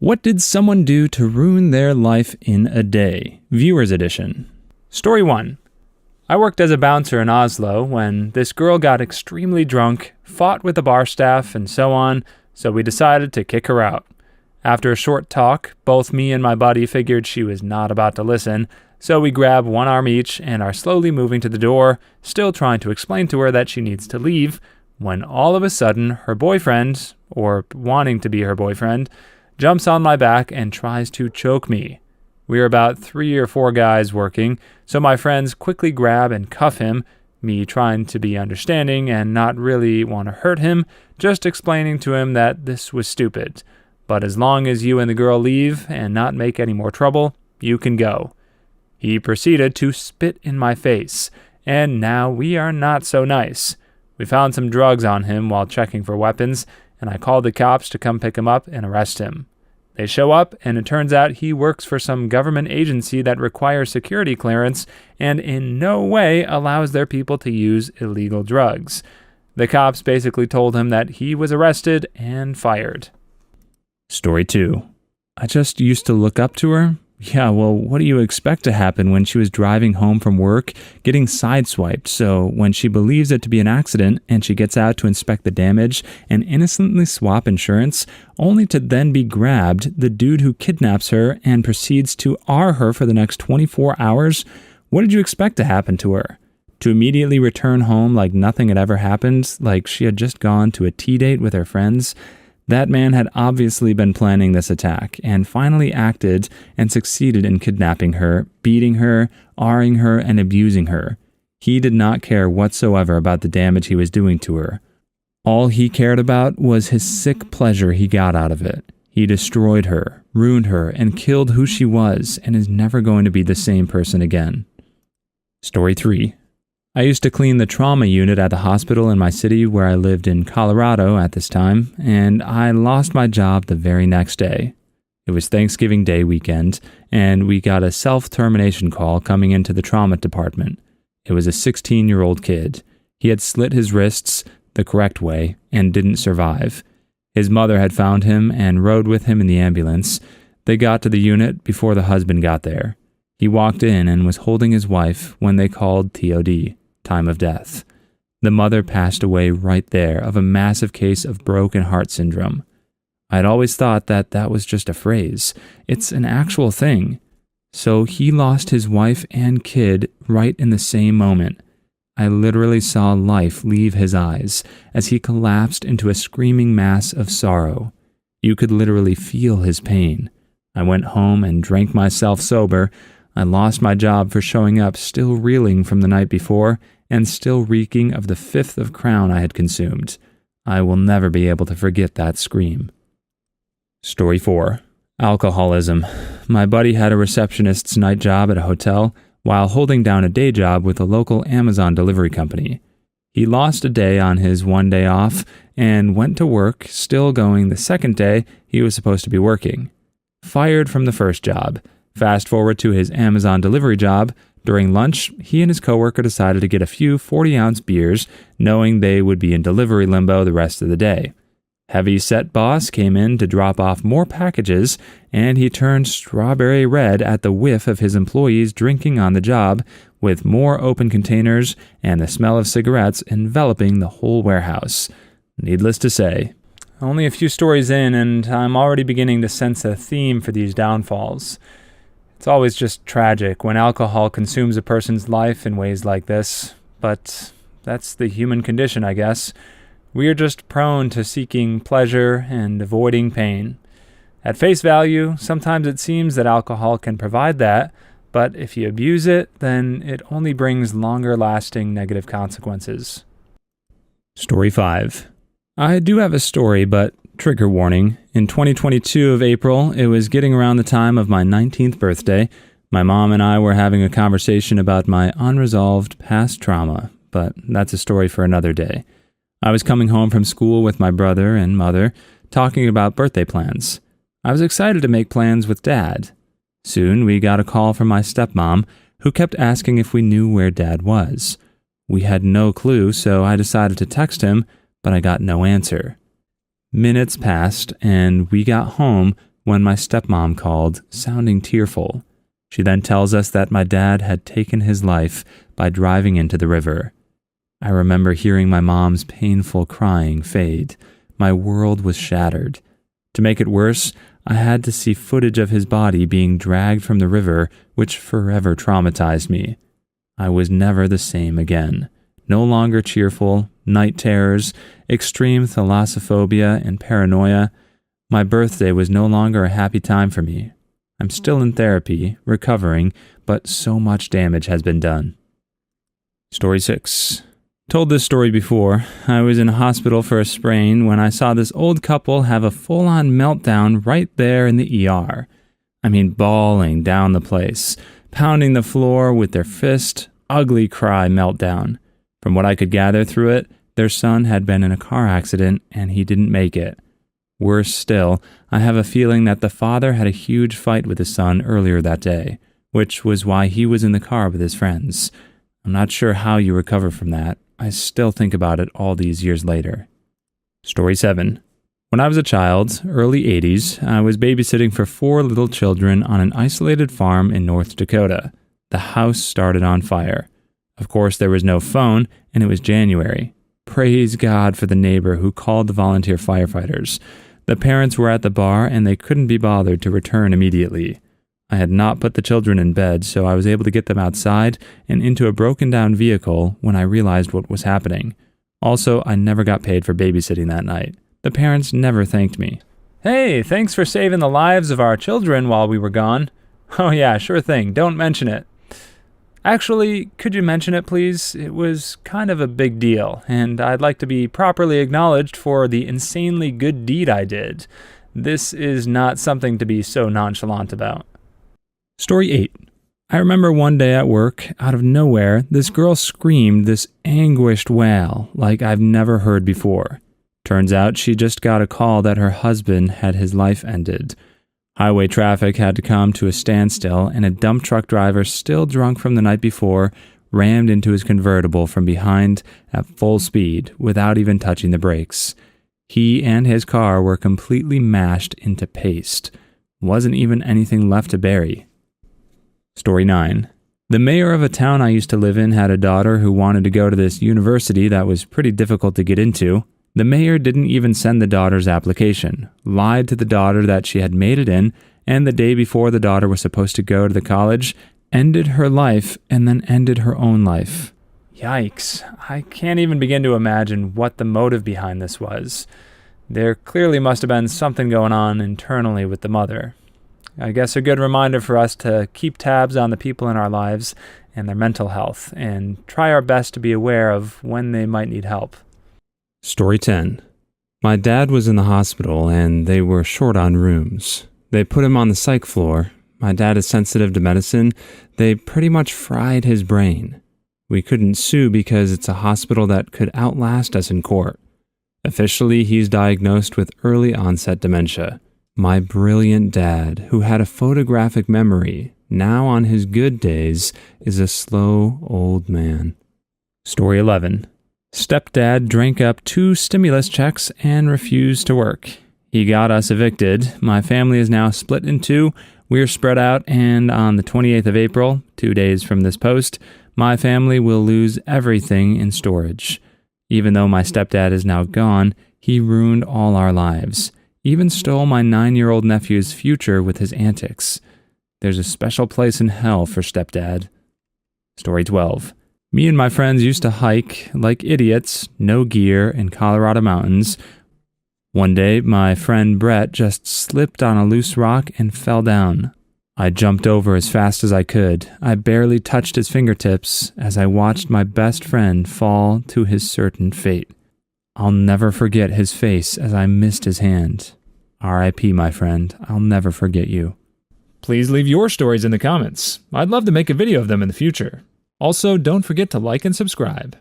What did someone do to ruin their life in a day? Viewer's edition. Story 1. I worked as a bouncer in Oslo when this girl got extremely drunk, fought with the bar staff, and so on, so we decided to kick her out. After a short talk, both me and my buddy figured she was not about to listen, so we grab one arm each and are slowly moving to the door, still trying to explain to her that she needs to leave, when all of a sudden her boyfriend, or wanting to be her boyfriend, jumps on my back and tries to choke me. We are about 3 or 4 guys working, so my friends quickly grab and cuff him, me trying to be understanding and not really want to hurt him, just explaining to him that this was stupid. But as long as you and the girl leave and not make any more trouble, you can go. He proceeded to spit in my face, and now we are not so nice. We found some drugs on him while checking for weapons, and I called the cops to come pick him up and arrest him. They show up, and it turns out he works for some government agency that requires security clearance and in no way allows their people to use illegal drugs. The cops basically told him that he was arrested and fired. Story 2. I just used to look up to her. Yeah, well, what do you expect to happen when she was driving home from work, getting sideswiped? So when she believes it to be an accident and she gets out to inspect the damage and innocently swap insurance, only to then be grabbed, the dude who kidnaps her and proceeds to R her for the next 24 hours, what did you expect to happen to her? To immediately return home like nothing had ever happened, like she had just gone to a tea date with her friends? That man had obviously been planning this attack and finally acted and succeeded in kidnapping her, beating her, R-ing her, and abusing her. He did not care whatsoever about the damage he was doing to her. All he cared about was his sick pleasure he got out of it. He destroyed her, ruined her, and killed who she was and is never going to be the same person again. Story 3. I used to clean the trauma unit at the hospital in my city where I lived in Colorado at this time, and I lost my job the very next day. It was Thanksgiving Day weekend, and we got a self-termination call coming into the trauma department. It was a 16-year-old kid. He had slit his wrists the correct way and didn't survive. His mother had found him and rode with him in the ambulance. They got to the unit before the husband got there. He walked in and was holding his wife when they called TOD. Time of death. The mother passed away right there of a massive case of broken heart syndrome. I'd always thought that that was just a phrase. It's an actual thing. So he lost his wife and kid right in the same moment. I literally saw life leave his eyes as he collapsed into a screaming mass of sorrow. You could literally feel his pain. I went home and drank myself sober. I lost my job for showing up still reeling from the night before and still reeking of the 5th of Crown I had consumed. I will never be able to forget that scream. Story 4. Alcoholism. My buddy had a receptionist's night job at a hotel while holding down a day job with a local Amazon delivery company. He lost a day on his one day off and went to work, still going the second day he was supposed to be working. Fired from the first job. Fast forward to his Amazon delivery job. During lunch, he and his coworker decided to get a few 40-ounce beers, knowing they would be in delivery limbo the rest of the day. Heavy-set boss came in to drop off more packages, and he turned strawberry red at the whiff of his employees drinking on the job, with more open containers and the smell of cigarettes enveloping the whole warehouse. Needless to say, only a few stories in, and I'm already beginning to sense a theme for these downfalls. It's always just tragic when alcohol consumes a person's life in ways like this, but that's the human condition, I guess. We are just prone to seeking pleasure and avoiding pain. At face value, sometimes it seems that alcohol can provide that, but if you abuse it, then it only brings longer-lasting negative consequences. Story 5. I do have a story, but trigger warning. In 2022 of April, it was getting around the time of my 19th birthday. My mom and I were having a conversation about my unresolved past trauma, but that's a story for another day. I was coming home from school with my brother and mother, talking about birthday plans. I was excited to make plans with Dad. Soon, we got a call from my stepmom, who kept asking if we knew where Dad was. We had no clue, so I decided to text him, but I got no answer. Minutes passed, and we got home when my stepmom called, sounding tearful. She then tells us that my dad had taken his life by driving into the river. I remember hearing my mom's painful crying fade. My world was shattered. To make it worse, I had to see footage of his body being dragged from the river, which forever traumatized me. I was never the same again. No longer cheerful, night terrors, extreme thalassophobia, and paranoia. My birthday was no longer a happy time for me. I'm still in therapy, recovering, but so much damage has been done. Story 6. Told this story before. I was in a hospital for a sprain when I saw this old couple have a full-on meltdown right there in the ER. I mean, bawling down the place, pounding the floor with their fist, ugly cry meltdown. From what I could gather through it, their son had been in a car accident and he didn't make it. Worse still, I have a feeling that the father had a huge fight with his son earlier that day, which was why he was in the car with his friends. I'm not sure how you recover from that. I still think about it all these years later. Story 7. When I was a child, early 80s, I was babysitting for 4 little children on an isolated farm in North Dakota. The house started on fire. Of course, there was no phone, and it was January. Praise God for the neighbor who called the volunteer firefighters. The parents were at the bar, and they couldn't be bothered to return immediately. I had not put the children in bed, so I was able to get them outside and into a broken-down vehicle when I realized what was happening. Also, I never got paid for babysitting that night. The parents never thanked me. Hey, thanks for saving the lives of our children while we were gone. Oh yeah, sure thing. Don't mention it. Actually, could you mention it, please? It was kind of a big deal, and I'd like to be properly acknowledged for the insanely good deed I did. This is not something to be so nonchalant about. Story 8. I remember one day at work, out of nowhere, this girl screamed this anguished wail like I've never heard before. Turns out she just got a call that her husband had his life ended. Highway traffic had to come to a standstill, and a dump truck driver, still drunk from the night before, rammed into his convertible from behind at full speed without even touching the brakes. He and his car were completely mashed into paste. Wasn't even anything left to bury. Story 9. The mayor of a town I used to live in had a daughter who wanted to go to this university that was pretty difficult to get into. The mayor didn't even send the daughter's application, lied to the daughter that she had made it in, and the day before the daughter was supposed to go to the college, ended her life and then ended her own life. Yikes. I can't even begin to imagine what the motive behind this was. There clearly must have been something going on internally with the mother. I guess a good reminder for us to keep tabs on the people in our lives and their mental health, and try our best to be aware of when they might need help. Story 10. My dad was in the hospital and they were short on rooms. They put him on the psych floor. My dad is sensitive to medicine. They pretty much fried his brain. We couldn't sue because it's a hospital that could outlast us in court. Officially, he's diagnosed with early onset dementia. My brilliant dad, who had a photographic memory, now on his good days, is a slow old man. Story 11. Stepdad drank up 2 stimulus checks and refused to work. He got us evicted. My family is now split in 2. We're spread out, and on the 28th of April, 2 days from this post, my family will lose everything in storage. Even though my stepdad is now gone, he ruined all our lives. Even stole my 9-year-old nephew's future with his antics. There's a special place in hell for stepdad. Story 12. Me and my friends used to hike like idiots, no gear, in Colorado mountains. One day, my friend Brett just slipped on a loose rock and fell down. I jumped over as fast as I could. I barely touched his fingertips as I watched my best friend fall to his certain fate. I'll never forget his face as I missed his hand. R.I.P., my friend. I'll never forget you. Please leave your stories in the comments. I'd love to make a video of them in the future. Also, don't forget to like and subscribe.